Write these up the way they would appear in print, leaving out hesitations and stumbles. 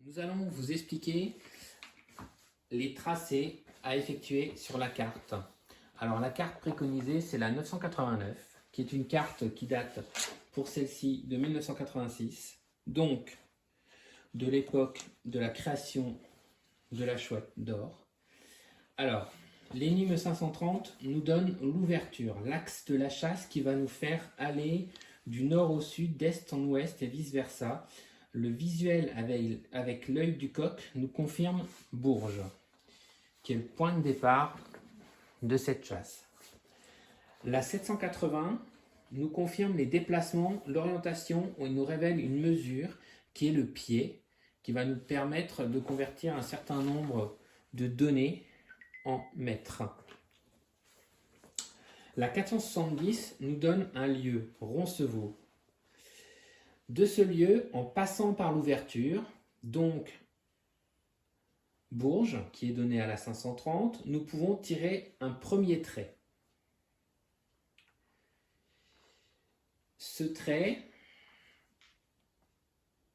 Nous allons vous expliquer les tracés à effectuer sur la carte. Alors la carte préconisée, c'est la 989, qui est une carte qui date pour celle-ci de 1986, donc de l'époque de la création de la chouette d'or. Alors, l'énigme 530 nous donne l'ouverture, l'axe de la chasse qui va nous faire aller du nord au sud, d'est en ouest et vice-versa. Le visuel avec l'œil du coq nous confirme Bourges, qui est le point de départ de cette chasse. La 780 nous confirme les déplacements, l'orientation, où il nous révèle une mesure qui est le pied, qui va nous permettre de convertir un certain nombre de données en mètres. La 470 nous donne un lieu, Roncevaux. De ce lieu, en passant par l'ouverture, donc Bourges, qui est donné à la 530, nous pouvons tirer un premier trait. Ce trait,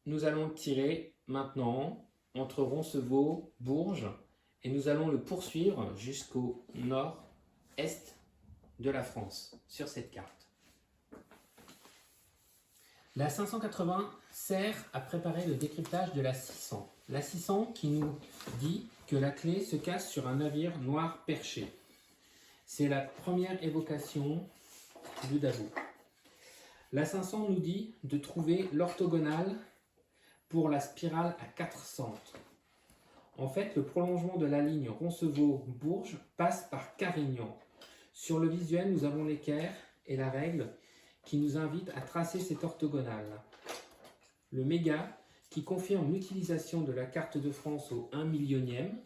nous allons le tirer maintenant entre Roncevaux, Bourges, et nous allons le poursuivre jusqu'au nord-est de la France, sur cette carte. La 580 sert à préparer le décryptage de la 600. La 600 qui nous dit que la clé se cache sur un navire noir perché. C'est la première évocation de Dabo. La 500 nous dit de trouver l'orthogonale pour la spirale à 4 centres. En fait, le prolongement de la ligne Roncevaux-Bourges passe par Carignan. Sur le visuel, nous avons l'équerre et la règle qui nous invite à tracer cette orthogonale. Le méga qui confirme l'utilisation de la carte de France au 1 millionième.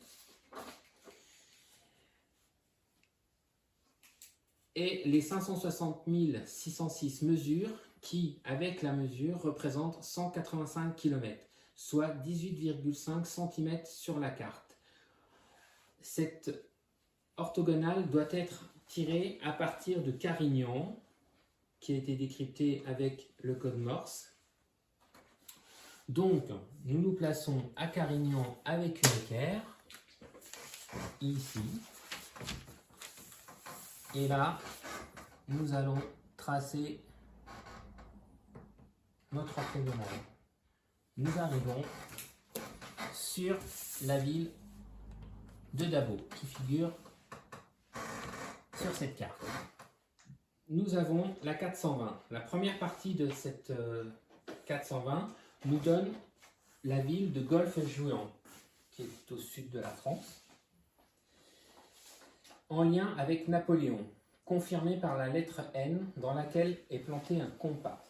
Et les 560 606 mesures qui, avec la mesure, représentent 185 km, soit 18,5 cm sur la carte. Cette orthogonale doit être tirée à partir de Carignan, qui a été décrypté avec le code Morse. Donc, nous nous plaçons à Carignan avec une équerre, ici. Et là, nous allons tracer notre orthogonale. Nous arrivons sur la ville de Dabo, qui figure sur cette carte. Nous avons la 420. La première partie de cette 420 nous donne la ville de Golfe-Juan, qui est au sud de la France, en lien avec Napoléon, confirmé par la lettre N dans laquelle est planté un compas.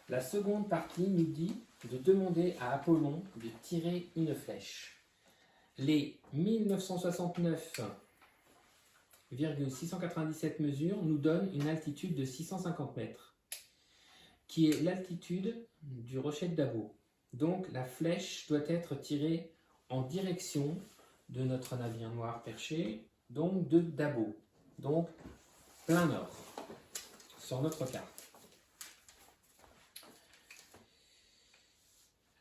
La seconde partie nous dit de demander à Apollon de tirer une flèche. Les 1969,697 mesures nous donnent une altitude de 650 mètres, qui est l'altitude du rocher de Dabo. Donc la flèche doit être tirée en direction de notre navire noir perché, donc de Dabo, donc plein nord, sur notre carte.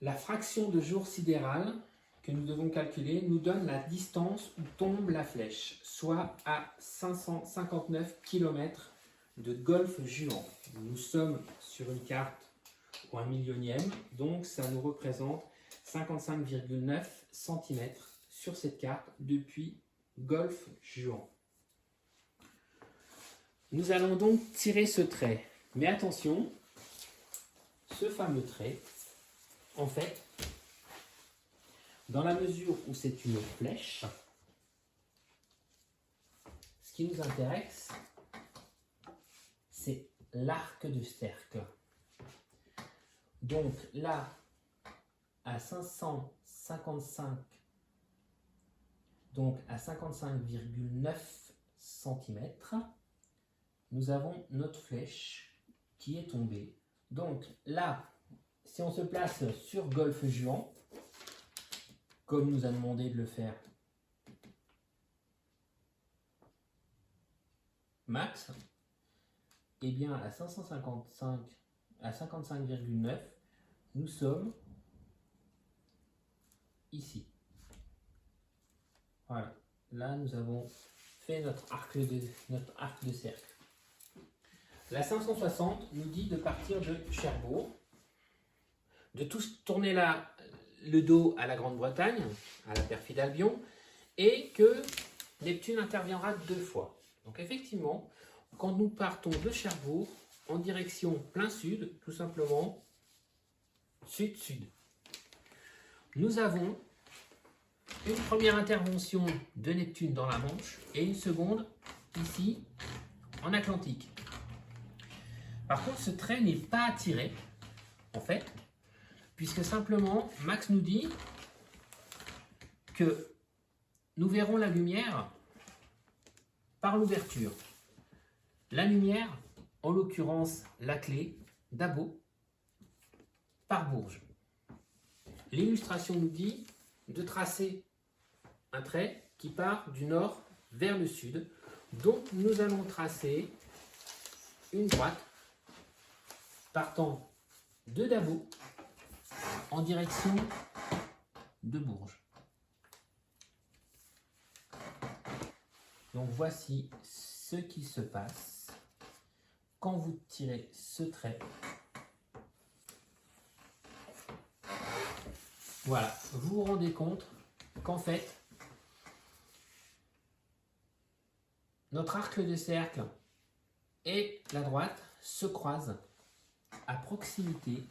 La fraction de jour sidéral que nous devons calculer nous donne la distance où tombe la flèche, soit à 559 km de Golfe-Juan. Nous sommes sur une carte au 1 millionième, donc ça nous représente 55,9 cm sur cette carte depuis Golfe-Juan. Nous allons donc tirer ce trait, mais attention, ce fameux trait, en fait, dans la mesure où c'est une flèche, ce qui nous intéresse, c'est l'arc de cercle. Donc là, à 555, donc à 55,9 cm, nous avons notre flèche qui est tombée. Donc là, si on se place sur Golfe-Juan, comme nous a demandé de le faire Max, et bien à 55,9, nous sommes ici. Voilà. Là, nous avons fait notre arc de cercle. La 560 nous dit de partir de Cherbourg, de tous tourner le dos à la Grande-Bretagne, à la perfide Albion, et que Neptune interviendra 2 fois. Donc effectivement, quand nous partons de Cherbourg en direction plein sud, tout simplement sud-sud, nous avons une première intervention de Neptune dans la Manche et une seconde ici en Atlantique. Par contre, ce trait n'est pas attiré, en fait, puisque simplement Max nous dit que nous verrons la lumière par l'ouverture. La lumière, en l'occurrence la clé d'Abo, par Bourges. L'illustration nous dit de tracer un trait qui part du nord vers le sud. Donc nous allons tracer une droite partant de Dabo en direction de Bourges. Donc voici ce qui se passe quand vous tirez ce trait. Voilà, vous vous rendez compte qu'en fait, notre arc de cercle et la droite se croisent à proximité